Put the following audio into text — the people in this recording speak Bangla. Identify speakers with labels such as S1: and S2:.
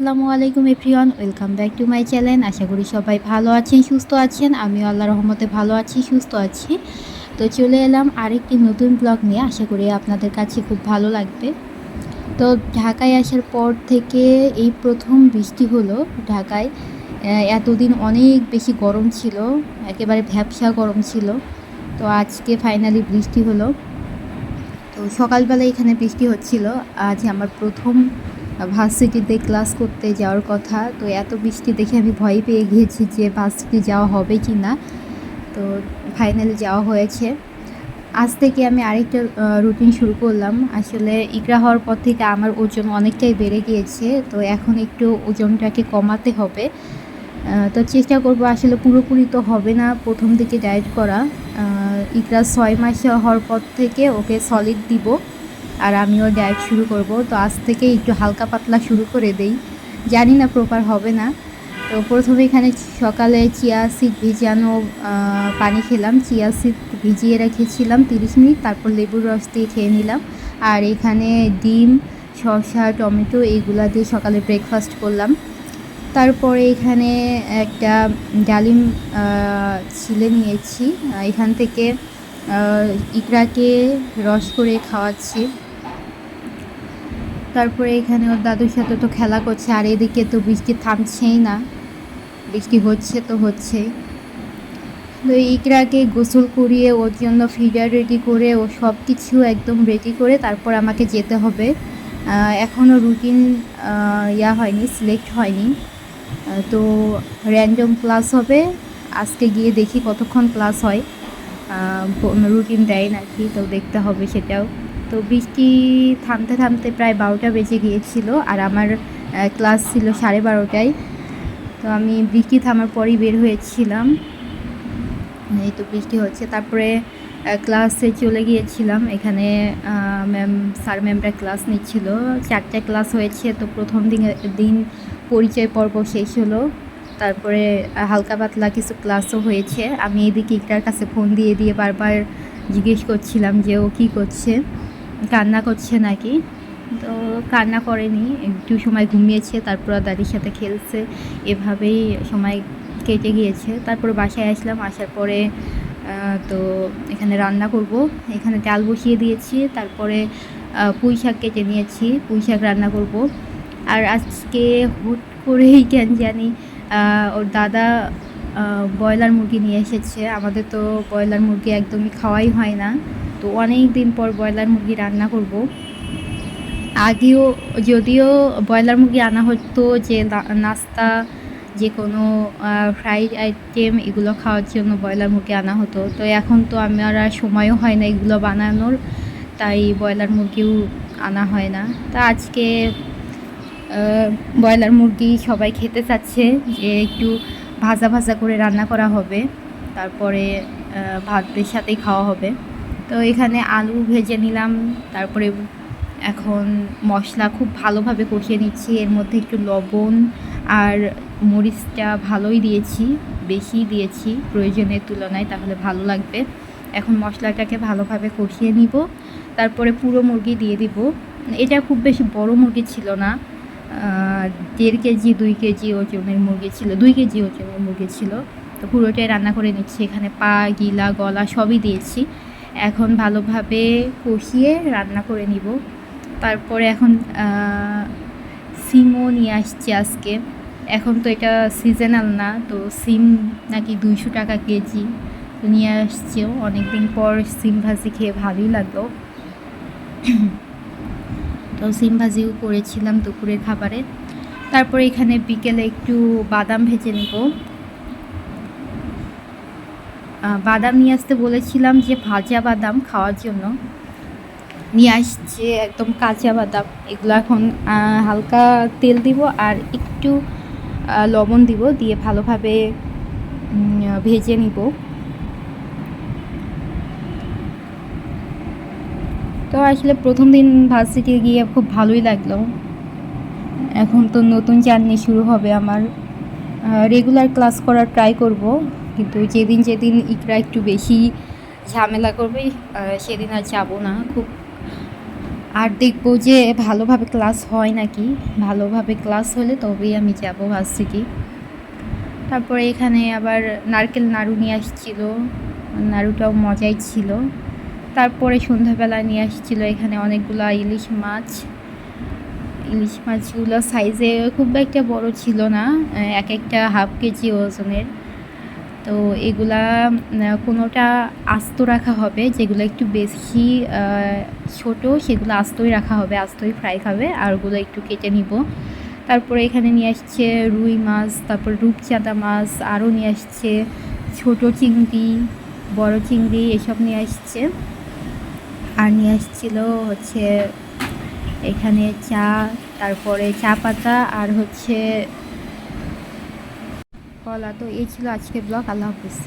S1: আসসালামু আলাইকুম everyone, welcome back to my channel. আশা করি সবাই ভালো আছেন, সুস্থ আছেন। আমিও আল্লাহর রহমতে ভালো আছি, সুস্থ আছি। তো চলে এলাম আরেকটি নতুন ব্লগ নিয়ে। আশা করি আপনাদের কাছে খুব ভালো লাগবে। তো ঢাকায় আসার পর থেকে এই প্রথম বৃষ্টি হলো ঢাকায়। এতদিন অনেক বেশি গরম ছিল, একেবারে ভ্যাপসা গরম ছিল। তো আজকে ফাইনালি বৃষ্টি হলো। তো সকালবেলা এখানে বৃষ্টি হচ্ছিল। আজ আমার প্রথম ভার্সিটিতে ক্লাস করতে যাওয়ার কথা। তো এত বৃষ্টি দেখে আমি ভয় পেয়ে গিয়েছি যে ভার্সিটি যাওয়া হবে কি না। তো ফাইনালি যাওয়া হয়েছে। আজ থেকে আমি আরেকটা রুটিন শুরু করলাম। আসলে ইকরা হওয়ার পর থেকে আমার ওজন অনেকটাই বেড়ে গিয়েছে। তো এখন একটু ওজনটাকে কমাতে হবে। তো চেষ্টা করব, আসলে পুরোপুরি তো হবে না প্রথম দিকে ডায়েট করা। ইকরা 6 মাসে হওয়ার পর থেকে ওকে সলিড দিব, আর আমিও ডায়েট শুরু করব। তো আজ থেকে একটু হালকা পাতলা শুরু করে দেই, জানি না প্রপার হবে না। তো প্রথমে এখানে সকালে চিয়া সিড ভিজানো পানি খেলাম। চিয়া সিড ভিজিয়ে রেখেছিলাম 30 মিনিট, তারপর লেবুর রস দিয়ে খেয়ে নিলাম। আর এখানে ডিম, শসা, টমেটো এইগুলা দিয়ে সকালে ব্রেকফাস্ট করলাম। তারপরে এখানে একটা ডালিম ছিলে নিয়েছি, এখান থেকে ইকরাকে রস করে খাওয়াচ্ছি। তারপরে এখানে ওর দাদুর সাথে তো খেলা করছে, আর এদিকে তো বৃষ্টি থামছেই না, বৃষ্টি হচ্ছে তো হচ্ছেই। তো ইকরাকে গোসল করিয়ে ওর জন্য ফিডার রেডি করে ও সব কিছু একদম রেডি করে তারপর আমাকে যেতে হবে। এখনও রুটিন হয়নি, সিলেক্ট হয়নি। তো র্যান্ডম ক্লাস হবে। আজকে গিয়ে দেখি কতক্ষণ ক্লাস হয়, রুটিন দেয় নাকি, তো দেখতে হবে সেটাও। তো বৃষ্টি থামতে থামতে প্রায় 12টা বেজে গিয়েছিল, আর আমার ক্লাস ছিল 12:30টায়। তো আমি বৃষ্টি থামার পরই বের হয়েছিলাম। এই তো বৃষ্টি হচ্ছে। তারপরে ক্লাসে চলে গিয়েছিলাম। এখানে স্যার ম্যামরা ক্লাস নিচ্ছিল, 4টা ক্লাস হয়েছে। তো প্রথম দিন পরিচয় পর্ব শেষ হলো। তারপরে হালকা পাতলা কিছু ক্লাসও হয়েছে। আমি এদিকে ইকরার কাছে ফোন দিয়ে দিয়ে বারবার জিজ্ঞেস করছিলাম যে ও কী করছে, কান্না করছে নাকি। তো কান্না করেনি, একটু সময় ঘুমিয়েছে, তারপর দাদির সাথে খেলছে, এভাবেই সময় কেটে গিয়েছে। তারপরে বাসায় আসলাম, আসার পরে তো এখানে রান্না করব। এখানে ডাল বসিয়ে দিয়েছি, তারপরে পুঁই শাক কেটে নিয়েছি, পুঁই শাক রান্না করব। আর আজকে হুট করেই কেন জানি ওর দাদা ব্রয়লার মুরগি নিয়ে এসেছে। আমাদের তো ব্রয়লার মুরগি একদমই খাওয়াই হয় না। তো অনেক দিন পর ব্রয়লার মুরগি রান্না করব। আগেও যদিও ব্রয়লার মুরগি আনা হতো যে নাস্তা, যে কোনো ফ্রাইড আইটেম এগুলো খাওয়ার জন্য ব্রয়লার মুরগি আনা হতো। তো এখন তো আমার আর সময়ও হয় না এগুলো বানানোর, তাই ব্রয়লার মুরগিও আনা হয় না। তা আজকে ব্রয়লার মুরগি সবাই খেতে চাচ্ছে, যে একটু ভাজা ভাজা করে রান্না করা হবে, তারপরে ভাতের সাথেই খাওয়া হবে। তো এখানে আলু ভেজে নিলাম, তারপরে এখন মশলা খুব ভালোভাবে কষিয়ে নিচ্ছি। এর মধ্যে একটু লবণ আর মরিচটা ভালোই দিয়েছি, বেশি দিয়েছি প্রয়োজনের তুলনায়, তাহলে ভালো লাগবে। এখন মশলাটাকে ভালোভাবে কষিয়ে নিব, তারপরে পুরো মুরগি দিয়ে দিব। এটা খুব বেশি বড় মুরগি ছিল না, 1.5 কেজি 2 কেজি ওজনের মুরগি ছিল, 2 কেজি ওজনের মুরগি ছিল। তো পুরোটাই রান্না করে নিচ্ছি। এখানে পা, গিলা, গলা সবই দিয়েছি। এখন ভালোভাবে কষিয়ে রান্না করে নিব। তারপরে এখন সিমও নিয়ে আসছি আজকে। এখন তো এটা সিজনাল না, তো সিম নাকি 200 টাকা কেজি। তো নিয়ে আসছেও, অনেক দিন পর সিম ভাজি খেয়ে ভালোই লাগলো। তো সিম ভাজিও করেছিলাম দুপুরের খাবারে। তারপরে এখানে বিকেলে একটু বাদাম ভেজে নেব। বাদাম নিয়ে আসতে বলেছিলাম যে ভাজা বাদাম খাওয়ার জন্য, নিয়ে আসছে একদম কাঁচা বাদাম। এগুলো এখন হালকা তেল দিব আর একটু লবণ দিব, দিয়ে ভালোভাবে ভেজে নিব। তো আসলে প্রথম দিন ভার্সিটি গিয়ে খুব ভালোই লাগলো। এখন তো নতুন জার্নি শুরু হবে আমার। রেগুলার ক্লাস করার ট্রাই করব, কিন্তু যেদিন যেদিন ইকরা একটু বেশি ঝামেলা করবে সেদিন আর যাব না। খুব আর দেখবো যে ভালোভাবে ক্লাস হয় নাকি, ভালোভাবে ক্লাস হলে তবেই আমি যাব ভার্সিটি। তারপরে এখানে আবার নারকেল নাড়ু নিয়ে আসছিলো, নাড়ুটাও মজাই ছিল। তারপরে সন্ধ্যাবেলা নিয়ে আসছিলো এখানে অনেকগুলো ইলিশ মাছ। ইলিশ মাছগুলো সাইজে খুব একটা বড় ছিল না, এক একটা হাফ কেজি ওজনের। তো এগুলা কোনোটা আস্ত রাখা হবে, যেগুলো একটু বেশি ছোট সেগুলো আস্তই রাখা হবে, আস্তই ফ্রাই খাবে, আর ওগুলো একটু কেটে নিব। তারপরে এখানে নিয়ে আসছে রুই মাছ, তারপর রূপচাঁদা মাছ, আরও নিয়ে আসছে ছোট চিংড়ি, বড় চিংড়ি, এসব নিয়ে আসছে। আর নিয়ে আসছিল হচ্ছে এখানে চা, তারপরে চা পাতা, আর হচ্ছে কলা। তো এই ছিল আজকের ব্লগ। আল্লাহ হাফিজ।